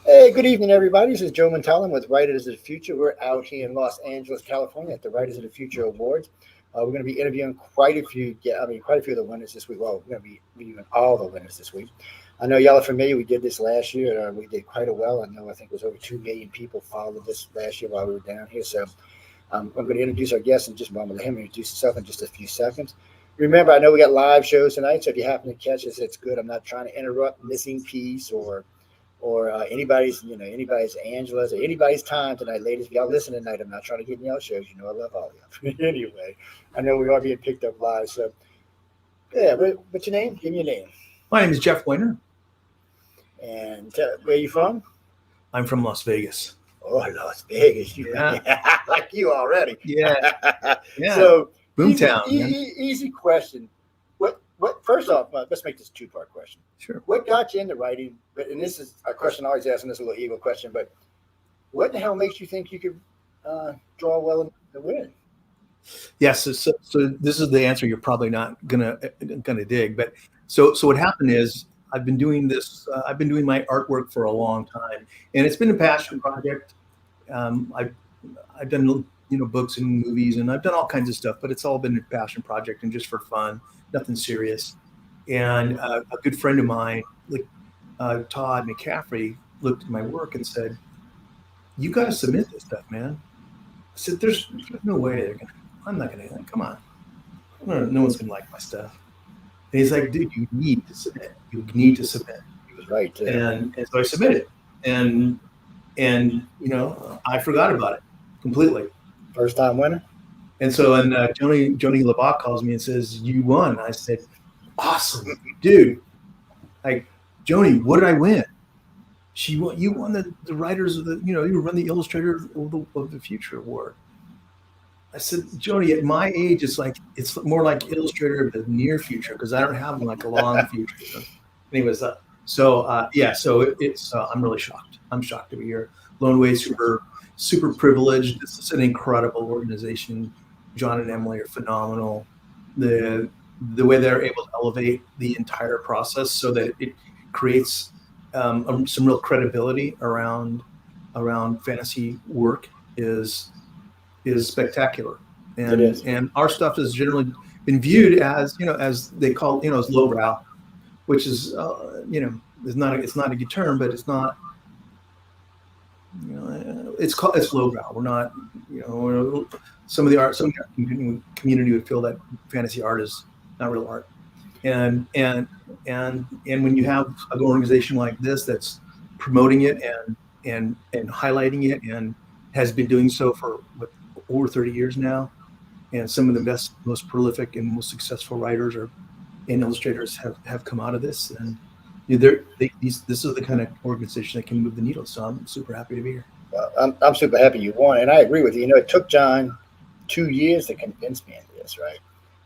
Hey, good evening, everybody. This is Joe Montallen with Writers of the Future. We're out here in Los Angeles, California, at the Writers of the Future Awards. We're going to be interviewing quite a few of the winners this week. Well, we're going to be interviewing all the winners this week. I know y'all are familiar. We did this last year. We did quite a well. I think it was over 2 million people followed this last year while we were down here. So I'm going to introduce our guest in just a moment. Let him introduce himself in just a few seconds. Remember, I know we got live shows tonight, so if you happen to catch us, it's good. I'm not trying to interrupt missing piece or anybody's Angela's or anybody's time tonight, ladies. If y'all listen tonight, I'm not trying to get in y'all shows. You know I love all of you. Anyway, I know we are being picked up live. So, yeah, what's your name? Give me your name. My name is Jeff Weiner. And where are you from? I'm from Las Vegas. Oh, Las Vegas. Yeah. Like you already. Yeah. So, Boomtown. Easy question. What? First off, let's make this a two-part question. Sure. What got you into writing? And this is a question I always ask, and this is a little ego question, but what the hell makes you think you could draw well in the win? Yes. So this is the answer you're probably not gonna dig. But so what happened is I've been doing this. I've been doing my artwork for a long time, and it's been a passion project. I've done books and movies, and I've done all kinds of stuff, but it's all been a passion project and just for fun, nothing serious. And a good friend of mine, Todd McCaffrey, looked at my work and said, "You got to submit this stuff, man." I said, "There's no way I'm not gonna. Come on, no one's gonna like my stuff." And he's like, "Dude, you need to submit. You need to submit." He was right. And so I submitted, and I forgot about it completely. First time winner. And so Joni LeBach calls me and says, "You won." I said, "Awesome, dude! Like, Joni, what did I win?" You won the writers of you won the Illustrator of the Future Award. I said, "Joni, at my age, it's more like Illustrator of the near future because I don't have like a long future." So, anyways, I'm really shocked. I'm shocked to be here. Lone Way, super privileged. This is an incredible organization. John and Emily are phenomenal. The way they're able to elevate the entire process so that it creates some real credibility around fantasy work is spectacular. And it is. And our stuff has generally been viewed as as they call as lowbrow, which is it's not a good term, but it's not. It's lowbrow. We're not, some of the community would feel that fantasy art is not real art, and when you have an organization like this that's promoting it and highlighting it and has been doing so for over 30 years now, and some of the best, most prolific, and most successful writers and illustrators have come out of this, and this is the kind of organization that can move the needle. So I'm super happy to be here. Well, I'm super happy you won, and I agree with you. It took John 2 years to convince me into this, right?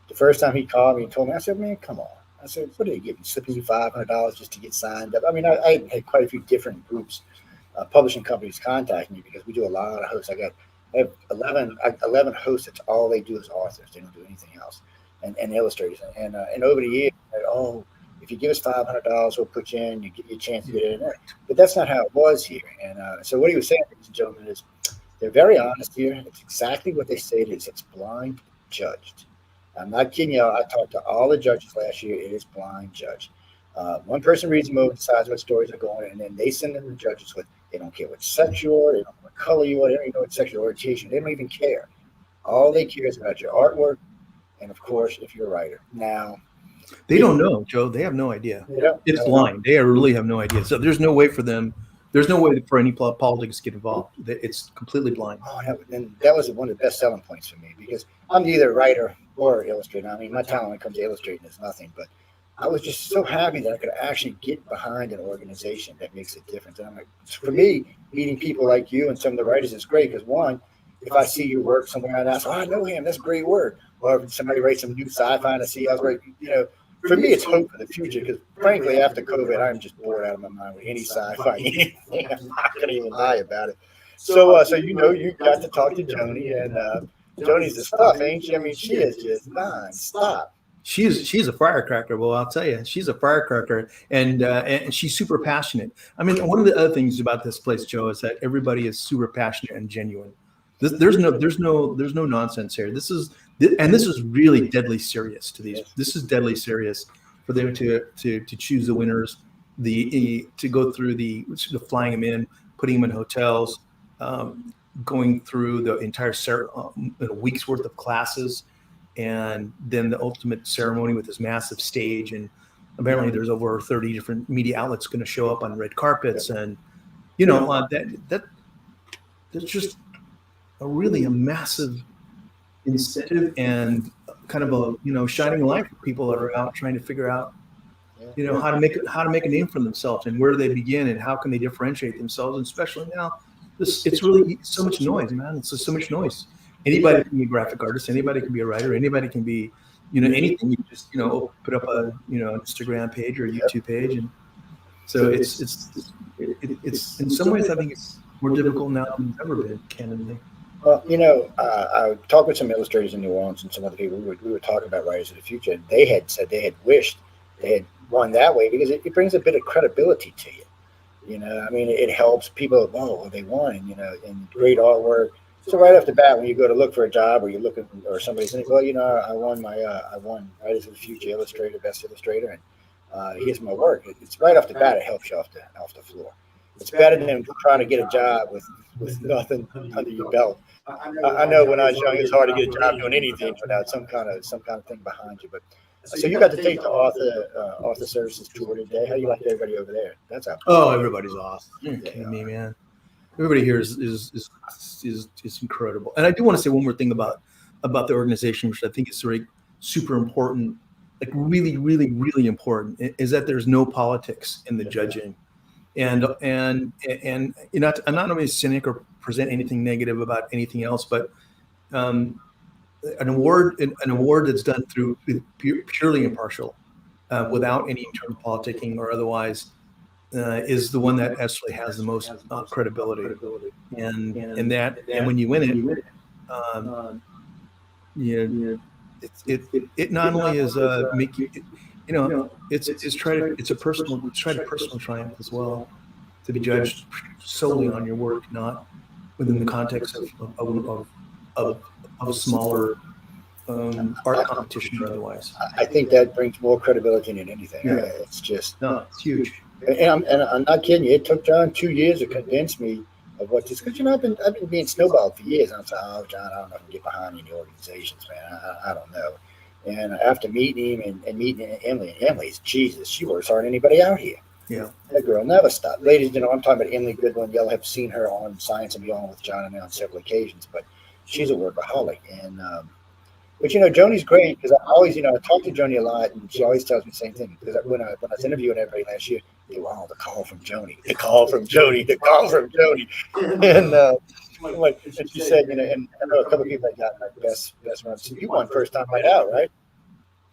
The first time he called me and told me, I said, "Man, come on." I said, "What are they giving? Slipping you $500 just to get signed up?" I mean, I had quite a few different groups, publishing companies contacting me because we do a lot of hosts. I have 11 hosts. That's all they do is authors. They don't do anything else, and illustrators. And over the years, if you give us $500, we'll put you in. You get your chance to get in. But that's not how it was here. And so what he was saying, ladies and gentlemen, is they're very honest here. It's exactly what they say it is. It's blind judged. I'm not kidding you. I talked to all the judges last year. It is blind judged. One person reads them over, decides what stories are going, and then they send them to the judges with. They don't care what sex you are. They don't know what color you are. They don't even know what sexual orientation. They don't even care. All they care is about your artwork, and of course, if you're a writer. Now. They don't know, Joe. They have no idea. Yeah, it's blind. They really have no idea. So there's no way for them. There's no way for any politics to get involved. It's completely blind. Oh, and that was one of the best selling points for me because I'm either a writer or illustrator. I mean, my talent when it comes to illustrating is nothing, but I was just so happy that I could actually get behind an organization that makes a difference. And I'm like, for me, meeting people like you and some of the writers is great because one, if I see your work somewhere and I say, "Oh, I know him, that's great work," or if somebody writes some new sci-fi and I see, I was like, for me, it's hope for the future because, frankly, after COVID, I'm just bored out of my mind with any sci-fi, anything. I'm not going to even lie about it. So you got to talk to Joni, and Joni's the stuff, ain't she? I mean, she is just non-stop. she's a firecracker. Well, I'll tell you, she's a firecracker, and she's super passionate. I mean, one of the other things about this place, Joe, is that everybody is super passionate and genuine. There's no nonsense here. This is really deadly serious to these. This is deadly serious for them to choose the winners, to go through the flying them in, putting them in hotels, going through the entire a week's worth of classes, and then the ultimate ceremony with this massive stage. And apparently there's over 30 different media outlets going to show up on red carpets. And, that's just a massive incentive and kind of a, shining light for people that are out trying to figure out, how to make a name for themselves, and where do they begin, and how can they differentiate themselves. And especially now, it's really so much noise, man. It's just so much noise. Anybody can be a graphic artist. Anybody can be a writer. Anybody can be, anything. You just, put up a, an Instagram page or a YouTube page. And so it's in some ways, I think it's more difficult now than it's ever been, candidly. Well, I talked with some illustrators in New Orleans and some other people. We were talking about writers of the future, and they had said they had wished they had won that way because it brings a bit of credibility to you. I mean, it helps people. Oh, well, they won, and great artwork. So right off the bat, when you go to look for a job, or you're looking, or somebody's saying, well, I won Writers of the Future Illustrator, Best Illustrator, and here's my work. It's right off the bat. It helps you off the floor. It's better than trying to get a job with nothing under your belt. I know when I was young, it's hard to get a job doing anything without some kind of thing behind you. But so you got to take the author services tour today. How do you like everybody over there? That's how. Oh, everybody's awesome. You're kidding me, man. Everybody here is incredible. And I do want to say one more thing about the organization, which I think is really super important, like really, really, really important, is that there's no politics in the judging. And I'm not only a cynic or present anything negative about anything else, but an award that's done through purely impartial, without any internal politicking or otherwise, is the one that actually has the most credibility. And when you win it, it not only is make you. It's a personal triumph as well, to be judged solely on your work, not within the context of a smaller art competition or otherwise. I think that brings more credibility than anything. Yeah. It's it's huge. And I'm not kidding you. It took John 2 years to convince me of what this, because I've been being snowballed for years. And I'm saying, oh, John, I don't know if I can get behind any organizations, man. I don't know. And after meeting him and meeting Emily, and Emily's, Jesus, she works harder than anybody out here. Yeah. That girl never stopped. Ladies, I'm talking about Emily Goodwin. Y'all have seen her on Science and Beyond with John and me on several occasions, but she's a workaholic. And, but Joni's great, because I always, I talk to Joni a lot, and she always tells me the same thing. Because when I was interviewing everybody last year, they were all the call from Joni. And she said, and I know a couple of people that got like best run. So you won first time right out, right?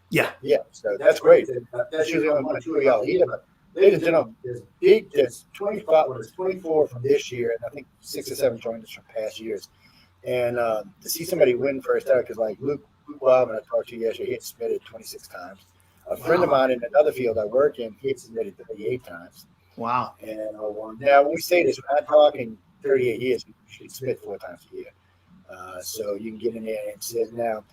Yeah. So that's great. That's usually only one or two of y'all either. But ladies and gentlemen, there's 24 from this year, and I think 6 or 7 joined us from past years. And to see somebody win first out, because like Luke Bob, and I talked to you yesterday, he had submitted 26 times. A friend of mine in another field I work in, he had submitted 38 times. Wow. And now when we say this, we're not talking 38 years. You should submit 4 times a year. So you can get in there and sit. Now,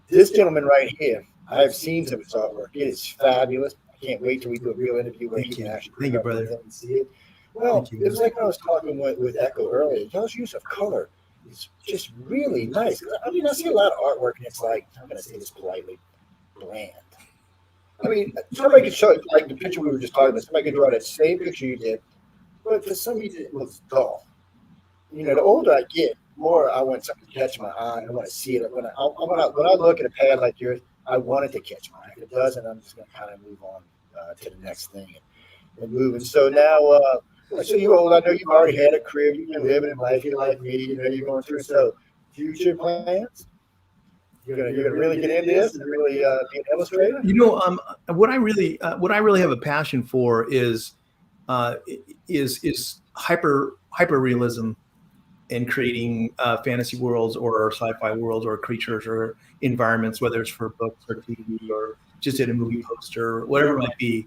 this gentleman right here, I have seen some of his artwork. It is fabulous. I can't wait till we do a real interview where he can actually Thank you, brother. And see it. Well, it was like when I was talking with Echo earlier. Y'all's use of color is just really nice. I mean, I see a lot of artwork, and it's like, I'm going to say this politely, bland. I mean, somebody could show, like the picture we were just talking about, somebody could draw that same picture you did, but for some reason it looks dull. The older I get, more I want something to catch my eye. I want to see it. When I look at a pad like yours, I want it to catch my eye. If it doesn't, I'm just going to kind of move on to the next thing and moving. So now, so you're old. I know you've already had a career. You've been living in life. You're like me. You're going through. So, future plans? You're gonna really get into this and really be an illustrator? What I really have a passion for is hyper realism, and creating fantasy worlds or sci-fi worlds or creatures or environments, whether it's for books or TV or just did a movie poster, whatever it might be.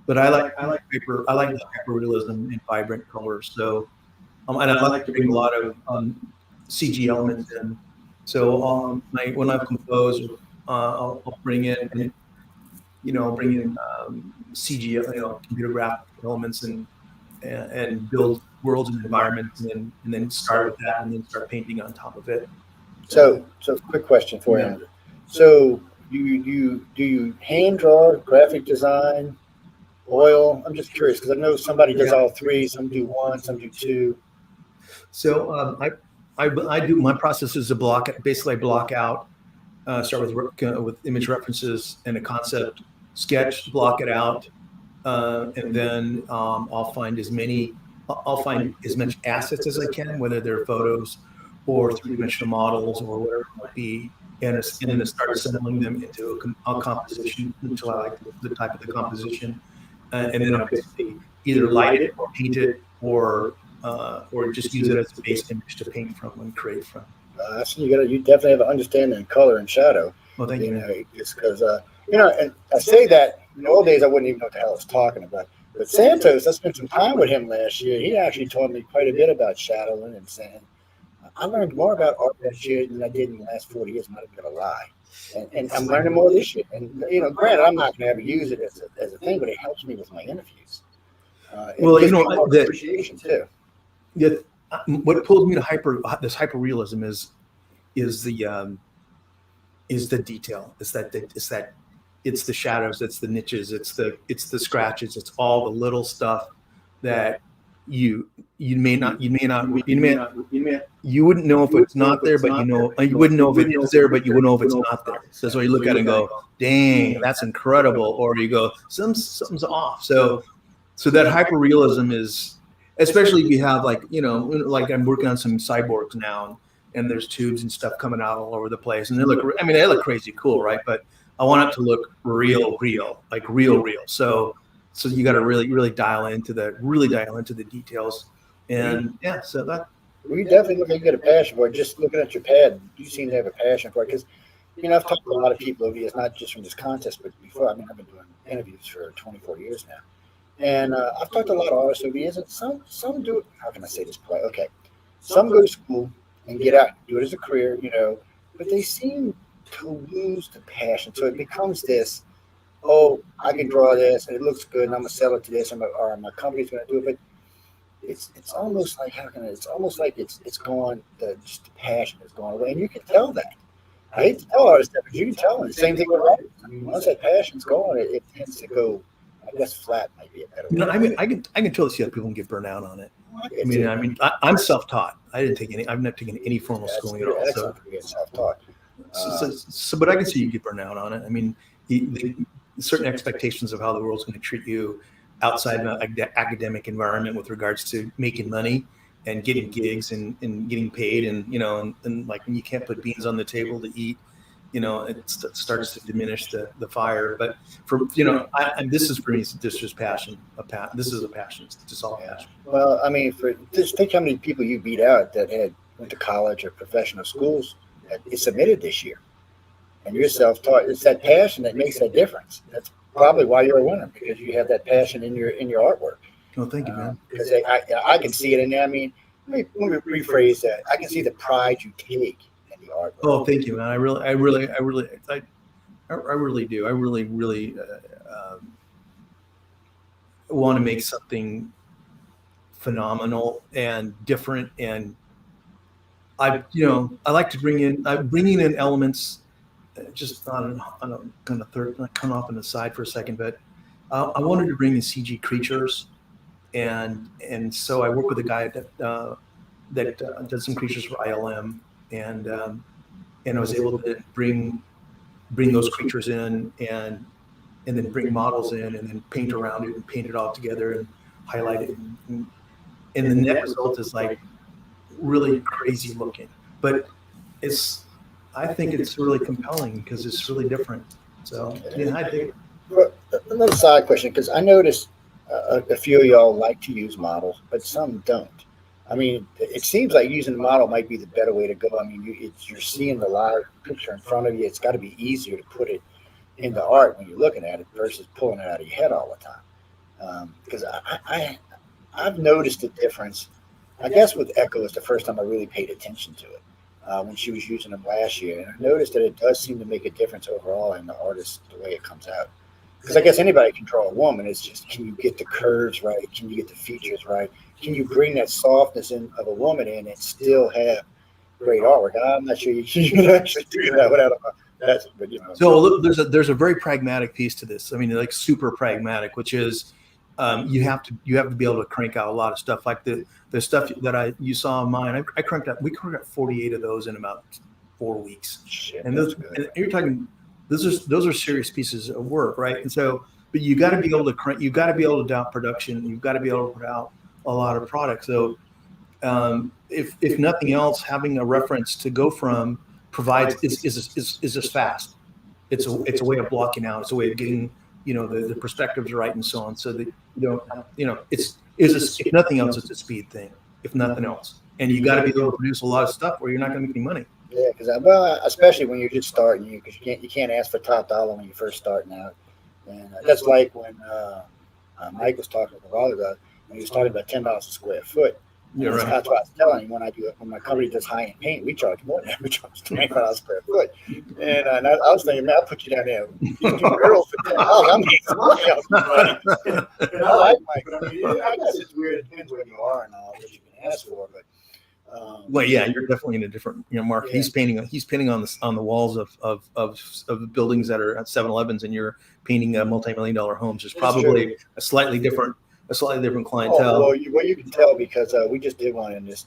But I like the hyperrealism and vibrant colors. So and I like to bring a lot of CG elements in. So when I've composed, I'll bring in, bring in CG, computer graphic elements and build worlds and environments, and then start with that, and then start painting on top of it. So quick question for you. So do you hand draw, graphic design, oil? I'm just curious because I know somebody does all three. Some do one, some do two. So I do, my process is to basically block out, start with image references and a concept sketch, block it out, and then I'll find as much assets as I can, whether they're photos or three-dimensional models or whatever it might be, and then start assembling them into a composition until I like the type of the composition, and then I'll basically either light it or paint it or just use it as a base image to paint from and create from. So you definitely have an understanding of color and shadow. Well, thank you. It's because and I say that in the old days I wouldn't even know what the hell I was talking about. But Santos, I spent some time with him last year. He actually taught me quite a bit about shadowing and sand. I learned more about art that year than I did in the last 40 years. I'm not even gonna lie. And I'm learning more this year. And granted, I'm not gonna ever use it as a thing, but it helps me with my interviews. Well, the appreciation too. Yeah, what pulls me to this hyperrealism is the detail. It's the shadows, it's the niches, it's the scratches, it's all the little stuff that you wouldn't know if it's not there, but you wouldn't know if it is there, but you wouldn't know if it's not there. So that's why you look at it and go, dang, that's incredible, or you go, something's off. So that hyperrealism is, especially if you have like I'm working on some cyborgs now, and there's tubes and stuff coming out all over the place, and they look crazy cool, right? But I want it to look real, like real. So you got to really dial into the details, and yeah. So that we definitely look like you got a passion for it. Just looking at your pad, you seem to have a passion for it because I've talked to a lot of people over the years, not just from this contest, but before. I've been doing interviews for 24 years now. And I've talked to a lot of artists over the years, and some do it. How can I say this polite? Okay, some go to school and get out, do it as a career, but they seem to lose the passion. So it becomes this: oh, I can draw this, and it looks good, and I'm gonna sell it to this, or my company's gonna do it. But it's almost like it's almost like it's gone. Just the passion is gone away, and you can tell that. I hate to tell artists that, but you can tell them. The same thing with writing. I mean, once that passion's gone, it tends to go. I guess flat might be a better word. I can totally see how people can get burnt out on it. I'm self-taught. I've not taken any formal schooling at all. So self-taught. But I can see you get burnt out on it. I mean, the certain expectations of how the world's going to treat you outside of an academic environment with regards to making money and getting gigs and getting paid, and like when you can't put beans on the table to eat, it starts to diminish the fire. But for this is for me, this is passion. This is a passion. It's just all passion. Well, I mean, just think how many people you beat out that went to college or professional schools that submitted this year, and you're self-taught. It's that passion that makes that difference. That's probably why you're a winner, because you have that passion in your artwork. Well, thank you, man. Because I can see it in there. I mean, let me rephrase that. I can see the pride you take. Oh, thank you, man. I really do. I really want to make something phenomenal and different. And I like to bringing in elements, just on a kind of third, come off on the side for a second, but I wanted to bring in CG creatures, and so I work with a guy that does some creatures for ILM. And I was able to bring those creatures in and then bring models in and then paint around it and paint it all together and highlight it. And the net result is like really crazy looking, but I think it's really compelling because it's really different. So yeah, I think. Well, another side question, because I noticed a few of y'all like to use models, but some don't. I mean, it seems like using the model might be the better way to go. I mean, you're seeing the live picture in front of you. It's got to be easier to put it into art when you're looking at it versus pulling it out of your head all the time. Because I've noticed a difference. I guess with Echo is the first time I really paid attention to it when she was using them last year, and I noticed that it does seem to make a difference overall in the artist the way it comes out. Because I guess anybody can draw a woman. It's just, can you get the curves right? Can you get the features right? Can you bring that softness in of a woman in and still have great artwork? I'm not sure you can actually do that without a that's but you know. So look, there's a very pragmatic piece to this. I mean, like super pragmatic, which is you have to be able to crank out a lot of stuff. Like the stuff that you saw in mine, we cranked out 48 of those in about 4 weeks. Shit, And and you're talking, those are serious pieces of work, right? And so, but you got to be able to crank, you got to be able to out production, you've got to be able to put out a lot of product. So if nothing else, having a reference to go from provides is just fast. It's a way of blocking out. It's a way of getting the perspectives right and so on. So that it's if nothing else, it's a speed thing. If nothing else, and you got to be able to produce a lot of stuff where you're not going to make any money. Yeah, because especially when you're just starting, because you can't ask for top dollar when you're first starting out, and that's like when Mike was talking a while ago when he was talking about $10 a square foot. Yeah, right. That's what I was telling him when my company does high end paint, we charge more than that. We charge $25 a square foot, and I was thinking, man, I'll put you down there. You can do murals for $10. I'm making some money off this money. And I like Mike, but I mean, I guess it's weird. It depends where you are and all what you can ask for, but. Well, yeah, you're definitely in a different market. Yeah. He's painting on the walls of buildings that are at 7-Elevens, and you're painting multi-million-dollar homes. There's probably a slightly different clientele. Well, you can tell because we just did one, and this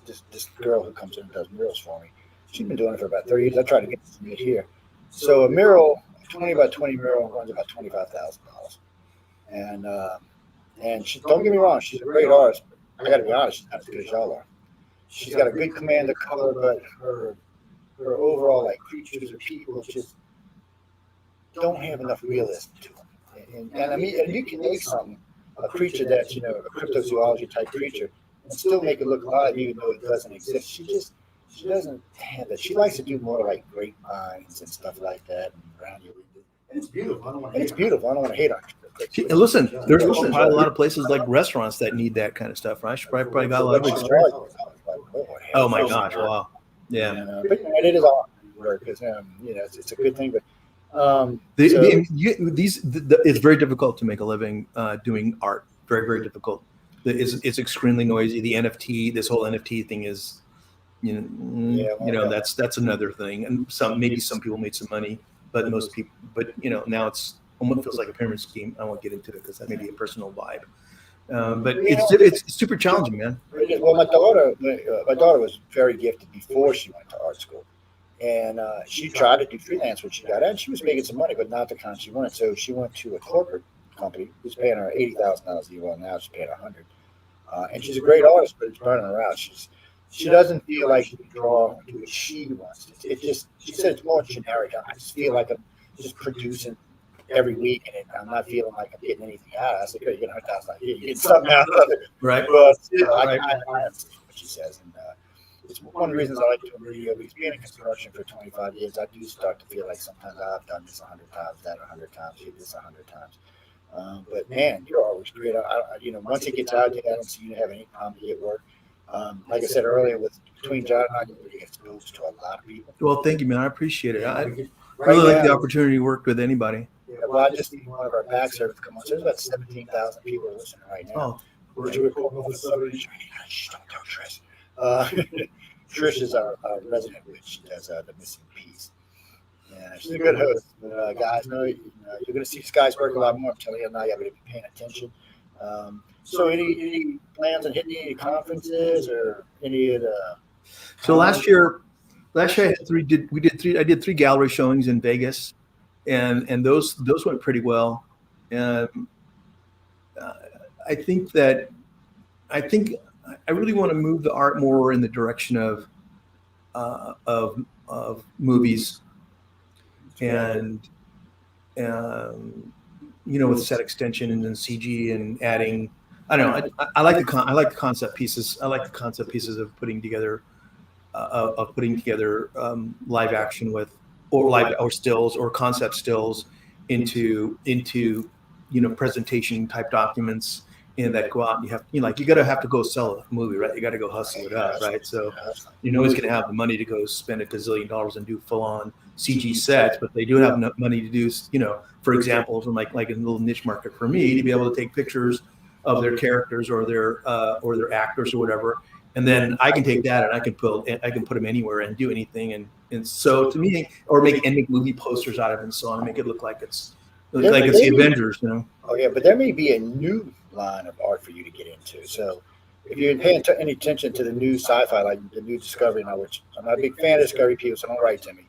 girl who comes in and does murals for me, she's been doing it for about 30 years. I tried to get this made here. So a mural, 20 by 20 mural, runs about $25,000, and she, don't get me wrong, she's a great artist. But I got to be honest, she's not as good as y'all are. She's got a good command of color, but her overall creatures or people just don't have enough realism to them. And I mean, and you can make a creature that's a cryptozoology type creature and still make it look alive, even though it doesn't exist. She doesn't have that. She likes to do more like grapevines and stuff like that around you. And it's beautiful. I don't want to hate on it. And listen, there's probably a lot of places like restaurants that need that kind of stuff, right? She probably got a lot of experience. Oh my gosh! Wow. Yeah. But it is all work because it's a good thing. But it's very difficult to make a living doing art. Very, very difficult. It's extremely noisy. The NFT, this whole NFT thing is, that's another thing. And some people made some money, but most people, now it's almost feels like a pyramid scheme. I won't get into it because that may be a personal vibe. But it's super challenging, man. Well, my daughter was very gifted before she went to art school, and she tried to do freelance when she got out. And she was making some money, but not the kind she wanted. So she went to a corporate company who's paying her $80,000 a year. Well, now she's paying $100,000, and she's a great artist, but it's burning her out. She doesn't feel like she can draw and do what she wants. She said it's more generic. I just feel like I'm just producing every week, and I'm not feeling like I'm getting anything out. I said, "Good, you get $100,000. You get something out of it." Right. But I understand what she says, and it's one of the reasons I like doing radio. Because being in construction for 25 years, I do start to feel like sometimes I've done this 100 times, that 100 times, did this 100 times. But man, you're always great. Once it gets out there, I don't see you have any problem to get work. Like I said earlier, between John and I, you really get exposed to a lot of people. Well, thank you, man. I appreciate it. I really like the opportunity to work with anybody. Yeah, well, I just need one of our back servers come on. So there's about 17,000 people listening right now. Oh. We're recording over somebody. Shh, don't tell Trish. Trish is our resident witch. She does the missing piece. Yeah, she's a good host. But, guys, you're going to see this guy's work a lot more. I'm telling you now, you have to be paying attention. So any plans on hitting any conferences or any of the? So last year I had I did three gallery showings in Vegas, and those went pretty well. I think I really want to move the art more in the direction of movies, and with set extension and then CG and adding. I don't know. I like the concept pieces. I like the concept pieces of putting together live action with or stills or concept stills, into presentation type documents, and that go out and you have like you got to have to go sell a movie, right? You got to go hustle it up, right? So you're always going to have the money to go spend $1 gazillion and do full on CG sets, but they do have enough money to do, for example, from like a little niche market for me to be able to take pictures of their characters or their actors or whatever, and then I can take that and I can put them anywhere and do anything, and so to me, or make movie posters out of it and so on, and make it look like it's the Avengers, Oh yeah, but there may be a new line of art for you to get into. So if you're paying any attention to the new sci-fi, like the new Discovery now, which I'm not a big fan of Discovery people, so don't write to me.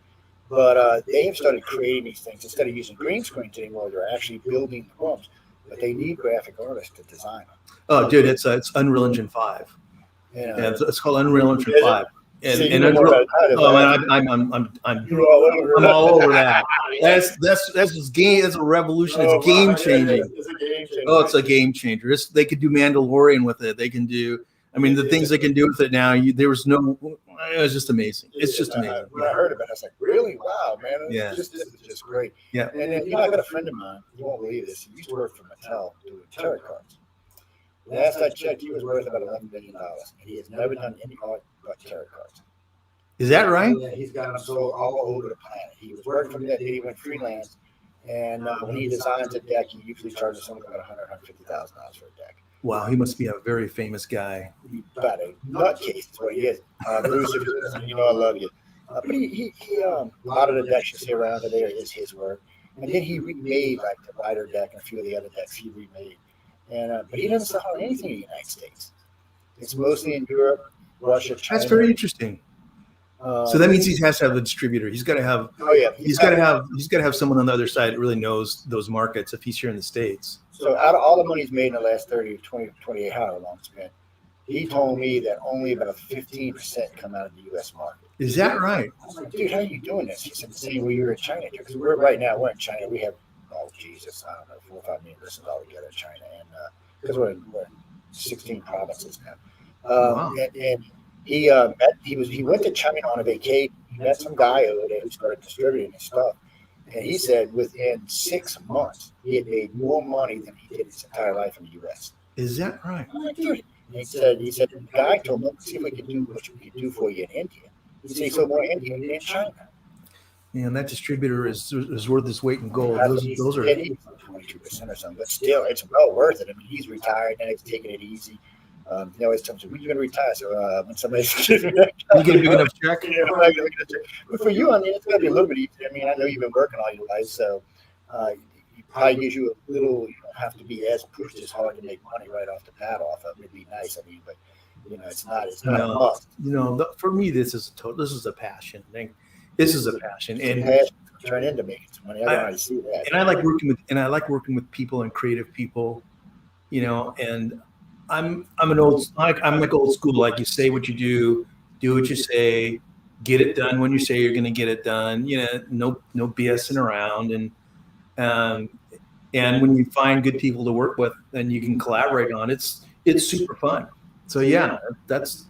But they have started creating these things instead of using green screens anymore. They're actually building the rooms, but they need graphic artists to design them. Oh, dude, it's Unreal Engine 5. Yeah, it's called Unreal Engine 5. And Unreal, I'm all over that. That's just game. That's a revolution. It's game changing. It's a game changer. Oh, it's a game changer. They could do Mandalorian with it. They can do. I mean, the things they can do with it now. There was no. It was just amazing. It's just amazing. When I heard about it, I was like, really? Wow, man. This is just great. Yeah. And then, I got a friend of mine. You won't believe this. He used to work for Mattel doing tarot cards. Last I checked, he was worth about $11 billion, and he has never done any art but tarot cards. Is that right? Yeah, he's got them sold all over the planet. He was working from that day. He went freelance, and when he designs a deck, he usually charges something about $150,000 for a deck. Wow, he must be a very famous guy. About a nutcase is what he is. Bruce, if you're listening, I love you. But he a lot of the decks you see around today is his work, and then he remade like the Rider deck and a few of the other decks he remade. And but he doesn't sell anything in the United States. It's mostly in Europe, Russia, China. That's very interesting. So that means he has to have a distributor. He's got to have. Oh yeah. He's got to have someone on the other side that really knows those markets if he's here in the States. So out of all the money he's made in the last 30, 20, 28, however long it's been, he told me that only about 15% come out of the U.S. market. Is that right? I was like, dude, how are you doing this? He said, the same way you're in China. Because we're in China. We have, oh Jesus, I don't know, 4 or 5 million listeners all together in China, and because we're in 16 provinces now. Wow. And he went to China on a vacation. He met some guy over there who started distributing his stuff, and he said within 6 months he had made more money than he did his entire life in the U.S. Is that right? I'm like, dude. He said the guy told him, let's see if we can do what we can do for you in India. He said he sold more in India than in China. And that distributor is worth his weight in gold. Those are 22% or something, but still, it's well worth it. I mean, he's retired and he's taking it easy. He always tells me, when are you going to retire? So when somebody's giving me you get a big enough check? Yeah, I'm not going to get a check. But for you, I mean, it's going to be a little bit easier. I mean, I know you've been working all your life, so it probably gives you a little, you don't have to be as pushed as hard to make money right off the bat off of it. It'd be nice, I mean, but it's not a must. For me, this is a passion thing. This is a passion, and turn into making some money. I see that. And I like working with people and creative people, and I'm like old school. Like, you say what you do what you say, get it done when you say you're going to get it done. No BSing around, and when you find good people to work with, then you can collaborate on it. It's super fun. So yeah, that's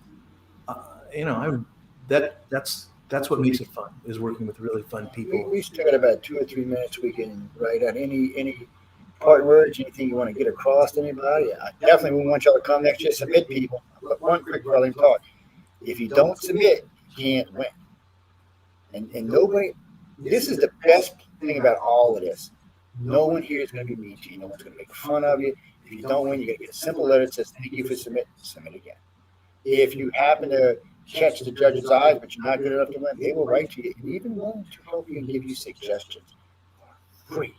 that's what makes it fun, is working with really fun people. We still got about 2 or 3 minutes. We can write out any part words, anything you want to get across to anybody. I definitely want y'all to come next year. Submit people. But one quick parting thought: if you don't submit, you can't win. And nobody. This is the best thing about all of this. No one here is going to be mean to you. No one's going to make fun of you. If you don't win, you're going to get a simple letter that says, "Thank you for submitting." Submit again. If you happen to catch the judge's eyes, but you're not good enough to win, they will write to you and even willing to help you and give you suggestions. Free.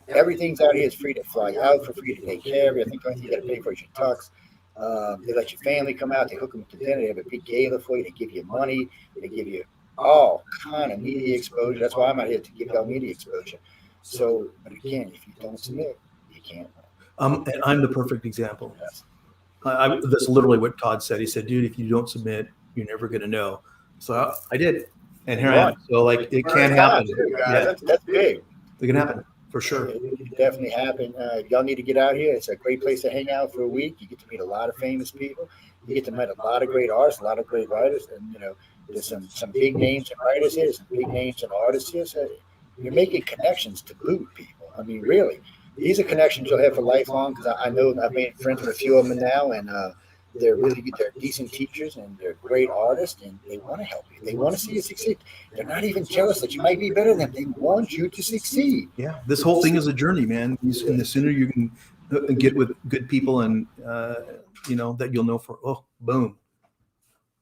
Everything's out here is free to fly out, for free to take care of you. I think the only thing you got to pay for is your tux. They let your family come out. They hook them to dinner. They have a big gala for you. They give you money. They give you all kind of media exposure. That's why I'm out here, to give y'all media exposure. So, but again, if you don't submit, you can't win. And I'm the perfect example. Yes. That's literally what Todd said. He said, "Dude, if you don't submit, you're never going to know." So I did, and here I am. So it can happen. Yeah. That's big. It can happen for sure. It can definitely happen. Y'all need to get out here. It's a great place to hang out for a week. You get to meet a lot of famous people. You get to meet a lot of great artists, a lot of great writers, and there's some big names and writers here, some big names and artists here. So you're making connections to boot people. I mean, really, these are connections you'll have for lifelong. Because I know I've made friends with a few of them now, and they're really good. They're decent teachers and they're great artists, and they want to help you. They want to see you succeed. They're not even jealous that you might be better than them. They want you to succeed. Yeah, this whole thing is a journey, man. And the sooner you can get with good people, and that you'll know for boom.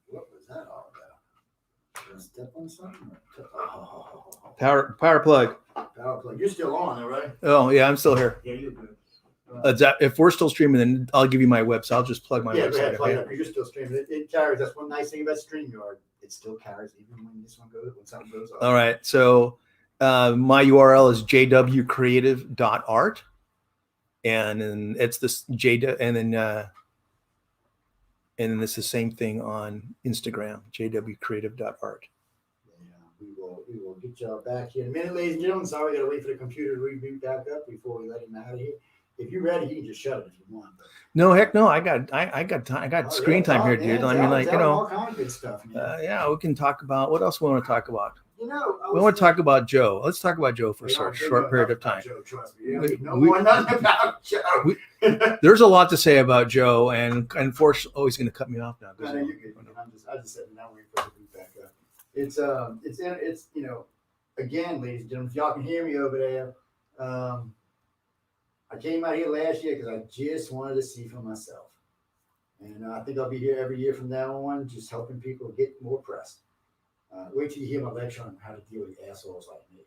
What was that all about? Did I step on something? Power plug. Power plug. You're still on, though, right? Oh yeah, I'm still here. Yeah, you're good. If we're still streaming, then I'll give you my website. I'll just plug my website. Go ahead, plug it up. You're still streaming. It carries. That's one nice thing about StreamYard. It still carries even when something goes off. All right. So my URL is jwcreative.art. And then it's this and then it's the same thing on Instagram, jwcreative.art. We will get y'all back here in a minute, ladies and gentlemen. Sorry, we gotta wait for the computer to reboot back up before we let him out of here. If you're ready, you can just shut it if you want. No, heck no. I got time. I got screen time here, dude. I mean, all kind of good stuff. Yeah, we can talk about what else we want to talk about. We want to talk about Joe. Let's talk about Joe for a short period of time. Joe, trust me. Nothing about Joe. There's a lot to say about Joe, and unfortunately, he's going to cut me off now. No, you're good. I just said now wait for the boot back up. It's again, ladies and gentlemen, if y'all can hear me over there, I came out here last year because I just wanted to see for myself, and I think I'll be here every year from now on, just helping people get more press. Wait till you hear my lecture on how to deal with assholes like me.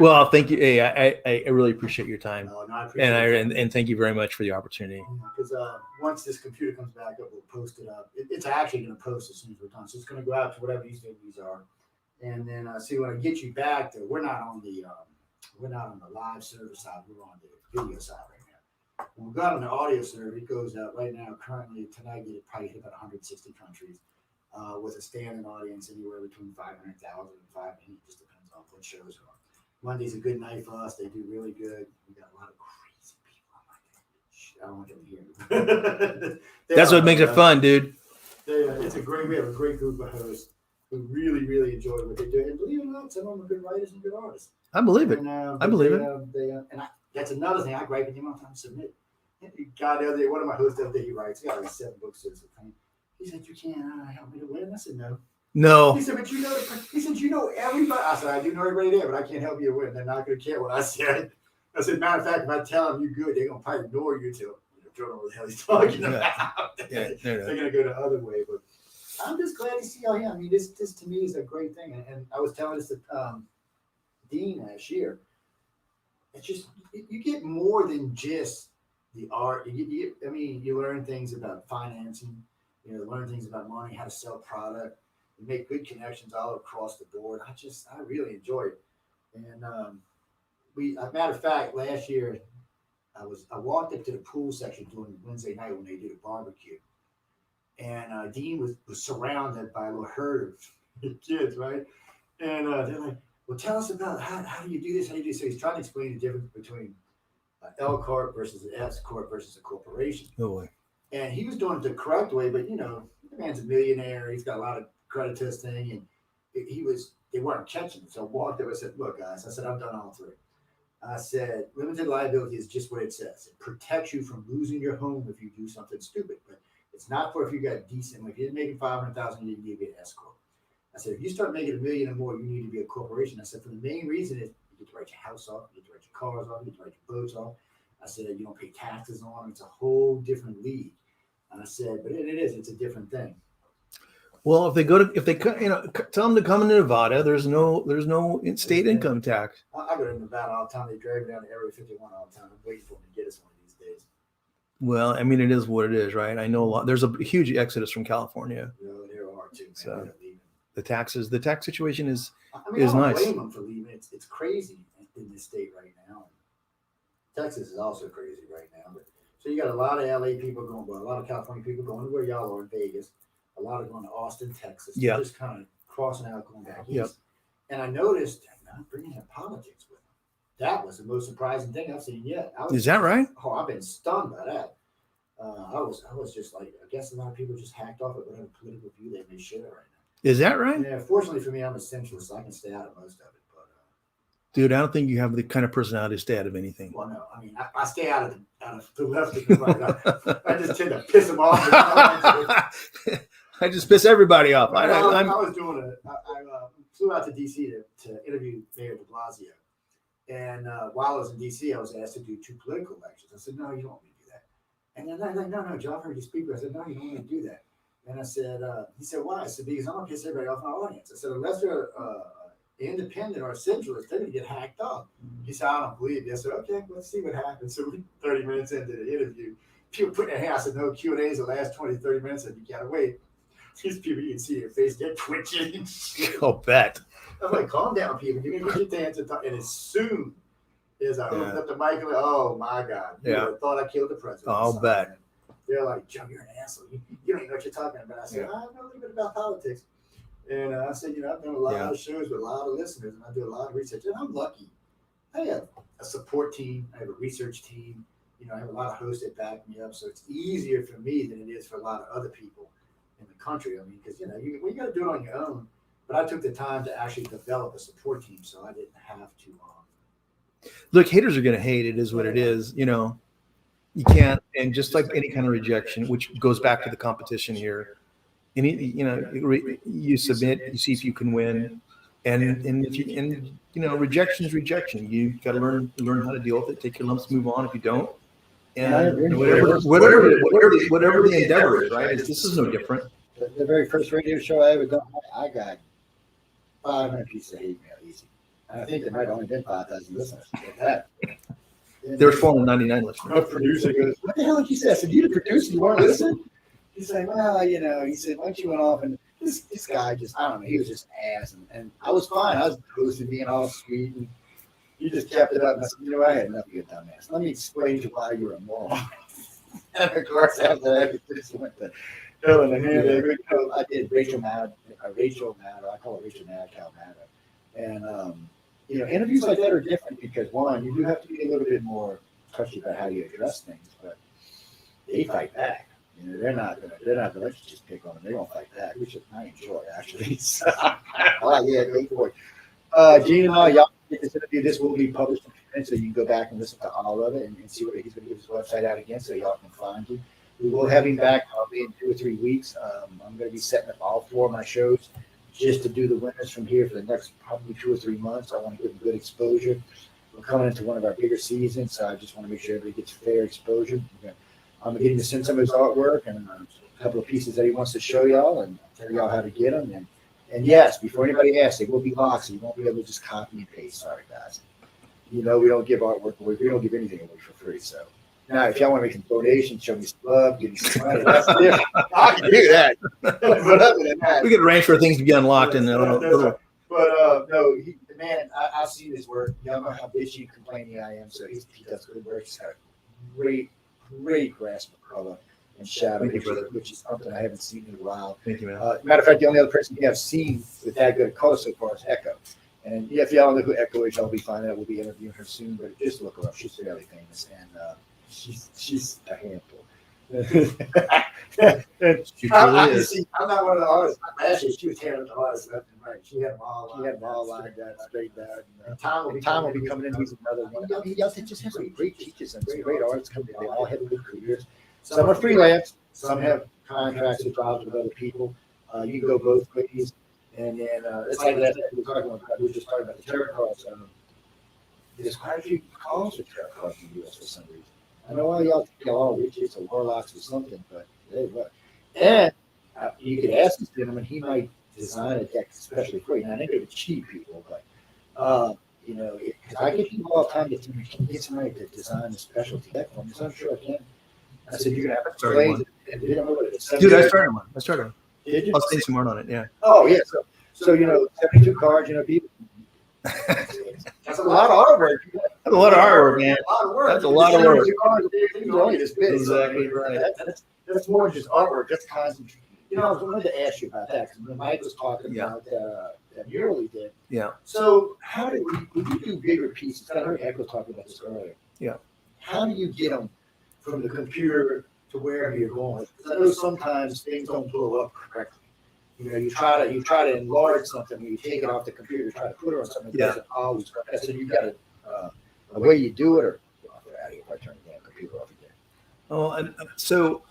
Well, thank you. Hey, I really appreciate your time, I appreciate and thank you very much for the opportunity. Because once this computer comes back up, we'll post it up. It's actually going to post as soon as we're done, so it's going to go out to whatever these venues are, and then see when I get you back. We're not on the live server side. We're on the video side right now. When we got on the audio server, it goes out right now. Currently tonight, it probably hit about 160 countries. With a standing audience anywhere between 500,000 and 500. It just depends on what shows are. Monday's a good night for us. They do really good. We got a lot of crazy people. I don't want them to hear. That's what makes it fun, dude. We have a great group of hosts who really, really enjoy what they do. And believe it or not, some of them are good writers and good artists. I believe it. I believe it. That's another thing I gripe with him all the time to submit. God, the other day, one of my hosts the other day, he writes, he got like 7 books. He said, "You can't help me to win." I said, "No." No. He said, "But you know everybody." I said, "I do know everybody there, but I can't help you to win. They're not going to care what I said." I said, "Matter of fact, if I tell them you're good, they're going to probably ignore you till don't know what the hell he's talking about." They're going to go the other way. But I'm just glad to see y'all here. I mean, this to me is a great thing. And I was telling this to Dean last year. It's just you get more than just the art. You learn things about financing. Learn things about money, how to sell product, and make good connections all across the board. I really enjoy it. And matter of fact, last year I walked up to the pool section during Wednesday night when they did a barbecue, and Dean was surrounded by a little herd of kids, right? And they're like, "Well, tell us about how do you do this? How do you do this?" So he's trying to explain the difference between L corp versus an S corp versus a corporation. No way. And he was doing it the correct way, but the man's a millionaire. He's got a lot of credit to this thing, and they weren't catching him. So I walked up and said, "Look, guys," I said, "I've done all 3. I said, limited liability is just what it says. It protects you from losing your home if you do something stupid, but it's not for if you got decent. If you're making $500,000, you need to be an S corp. I said, if you start making $1 million or more, you need to be a corporation. I said, for the main reason is you get to write your house off, you get to write your cars off, you get to write your boats off. I said, you don't pay taxes on them. It's a whole different league." And I said, but it's a different thing. Well, if they tell them to come into Nevada, there's no state income tax. I go to Nevada all the time. They drag me down to Area 51 all the time. I'm waiting for them to get us one of these days. Well, I mean, it is what it is, right? I know there's a huge exodus from California. There are too. Man. So the tax situation is I don't nice. Blame them for leaving. It's crazy in this state right now. Texas is also crazy right now. But so you got a lot of LA people going, a lot of California people going to where y'all are in Vegas. A lot of going to Austin, Texas. Yeah. Just kind of crossing out, going back east. Yep. And I noticed not bringing in politics with them. That was the most surprising thing I've seen yet. Is that right? Oh, I've been stunned by that. I was just like, I guess a lot of people just hacked off at whatever political view they may share right now. Is that right? Yeah. Fortunately for me, I'm a centralist, so I can stay out of most of it. Dude, I don't think you have the kind of personality to stay out of anything. Well, no, I mean, I stay out of the left and the right. I just tend to piss them off. I just piss everybody off. I was doing I flew out to D.C. to interview Mayor de Blasio. And while I was in D.C., I was asked to do 2 political lectures. I said, no, you don't want me to do that. And then, no, John heard you speak. I said, no, you don't want me to do that. And I said, he said, why? I said, because I'm going to piss everybody off my audience. I said, unless they're independent or centralist, they're going to get hacked up. He said, I don't believe you. I said, okay, let's see what happens. So 30 minutes into the interview, people put their hands. I said, no Q&As the last 20, 30 minutes. And you got to wait. These people, you can see their face, they're twitching. I'll bet. I'm like, calm down, people. You're going to get the answer. And as soon as I opened up the mic, I'm like, oh, my God. You thought I killed the president. I'll bet. They're like, Joe, you're an asshole. You don't even know what you're talking about. I said, I know a little bit about politics. And I said, I've done a lot of shows with a lot of listeners, and I do a lot of research. And I'm lucky. I have a support team. I have a research team. I have a lot of hosts that back me up. So it's easier for me than it is for a lot of other people in the country. I mean, because, you got to do it on your own. But I took the time to actually develop a support team, so I didn't have to. Look, haters are going to hate. It is what it is. You can't, and just like any kind of rejection, which goes back to the competition here. You submit, you see if you can win, and if you rejection is rejection. You got to learn how to deal with it. Take your lumps, move on. If you don't, and whatever the endeavor is, right? This is no different. The very first radio show I ever done, I got 500 pieces of hate mail easy. And I think there might have only been 5,000 listeners. There were 499 listeners. A producer goes, what the hell did you say? I said, you the producer, you weren't listening? He's like, well, he said, once you went off, and this guy just, I don't know, he was just ass. And I was fine. I was posting, being all sweet. And he just kept it up. And I said, I had enough of your dumbass. Let me explain to you why you're a moron. And of course, after that, it just went to hell in the hand. I did Rachel Maddow. I call her Rachel Maddow. And, interviews like that are different because, one, you do have to be a little bit more touchy about how you address things, but they fight back. They're not gonna let you just pick on them. They're gonna fight back, which I enjoy actually. So, go for it. Gene and I, y'all get this interview. This will be published, so you can go back and listen to all of it and see what he's going to give his website out again, so y'all can find him. We will have him back probably in 2 or 3 weeks. I'm going to be setting up all 4 of my shows just to do the winners from here for the next probably 2 or 3 months. I want to give them good exposure. We're coming into one of our bigger seasons, so I just want to make sure everybody gets fair exposure. I'm getting to send some of his artwork and a couple of pieces that he wants to show y'all and tell y'all how to get them. And yes, before anybody asks, they will be locked, so you won't be able to just copy and paste. Sorry, guys. We don't give artwork away. We don't give anything away for free. So now, if y'all want to make some donations, show me some love, give me some money, that's different. I can do that. But other than that, we could arrange for things to be unlocked in a little. But no, man, I've seen his work. Y'all know how bitchy and complaining I am. So he does good work. He's got a great grasp of color and shadow, which is something I haven't seen in a while. Thank you, man. Matter of fact, the only other person we have seen with that good color so far is Echo. And if y'all know who Echo is, y'all will be finding out. We'll be interviewing her soon, but just look her up. She's fairly famous, and she's a handful. She truly is. I'm not one of the artists. Actually, she was tearing up the artists left and right. She had them all lined up, straightened out. And Tom will be coming in. He's another one. Y'all just have some great teachers and some great artists coming in. They all have good careers. Some are freelance. Some have contracts or jobs with other people. You can go both ways. And then it's like that. We were just talking about the tarot cards. There's quite a few calls for tarot cards in the U.S. for some reason. I know why y'all think y'all all witches or warlocks or something, but hey, what? And you could ask this gentleman, he might design a deck especially for you. Now, I think they're cheap people, but because I get people all the time that can get somebody to design a specialty deck for me, so I'm sure I can. I said, you're going to have to explain it. Dude, I started one. Did you? I'll say some more on it, yeah. Oh, yeah. So 72 cards, people. That's a lot of artwork. That's a lot of artwork, man. That's a lot of work. Only this big. Exactly right. That's more than just artwork. That's constant. I wanted to ask you about that because when Mike was talking about that mural he did. Yeah. So how do when you do bigger pieces? I heard Echo talking about this earlier. Yeah. How do you get them from the computer to wherever you're going? Because I know sometimes things don't blow up correctly. you try to enlarge something when you take it off the computer, try to put it on something that doesn't always work. So you got a way you do it, or out of here if I turn the damn computer off again. Oh, and so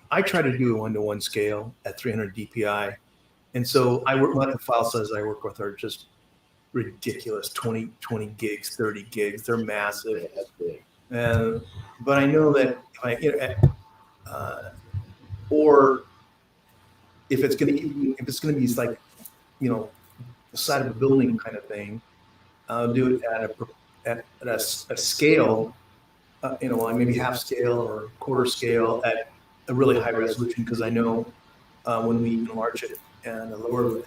I try to do a 1-to-1 scale at 300 DPI, and so I work. What the file says I work with are just ridiculous 20 gigs, 30 gigs. They're massive. Yeah, that's big. But I know that or if it's going to be like, the side of a building kind of thing, I'll do it at a scale, maybe half scale or quarter scale at a really high resolution, because I know when we enlarge it and a lower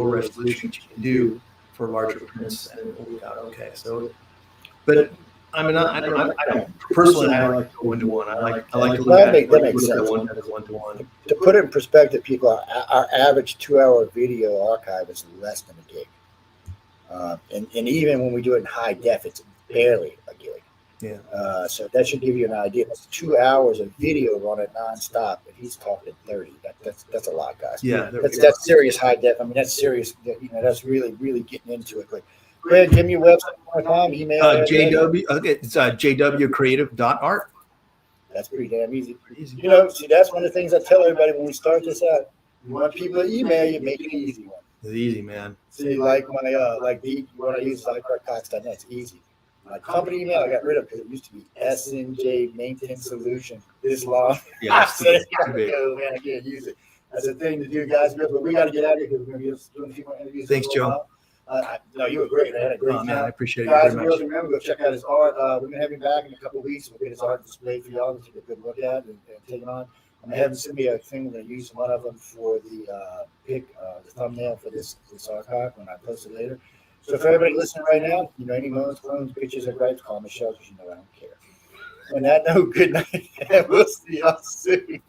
resolution, you can do for larger prints, and it will be out okay. So, but I mean, I don't personally. I like to go 1-to-1. I like to look at it. That makes sense. 1-to-1. To put it in perspective, people, our average 2-hour video archive is less than a gig, and even when we do it in high def, it's barely a gig. Yeah. So that should give you an idea. That's 2 hours of video running nonstop. If he's talking 30, that's a lot, guys. Yeah. That's serious high def. I mean, that's serious. That's really getting into it. Like, go ahead, give me your website, email. JW. Okay, it's jwcreative.art. That's pretty damn easy. See, that's one of the things I tell everybody when we start this out. You want people to email you, make it an easy one. It's easy, man. See, like when I use LikeArtCox.net, it's easy. My company email I got rid of because it used to be SNJ Maintenance Solution this long. Yeah, I said, man, I can't use it. That's a thing to do, guys. But we got to get out of here because we're going to be doing a few more interviews. Thanks, Joe. No, you were great. I had a great time. Man, I appreciate it Guys, very much. remember, go check out his art. We're going to have him back in a couple of weeks. We'll get his art displayed for y'all to take a good look at and take it on. I'm going to have him send me a thing. I'm going to use one of them for the the thumbnail for this archive when I post it later. So for everybody listening right now, any moans, clones, bitches, or gripes, call Michelle because I don't care. On that note, good night, and we'll see y'all soon.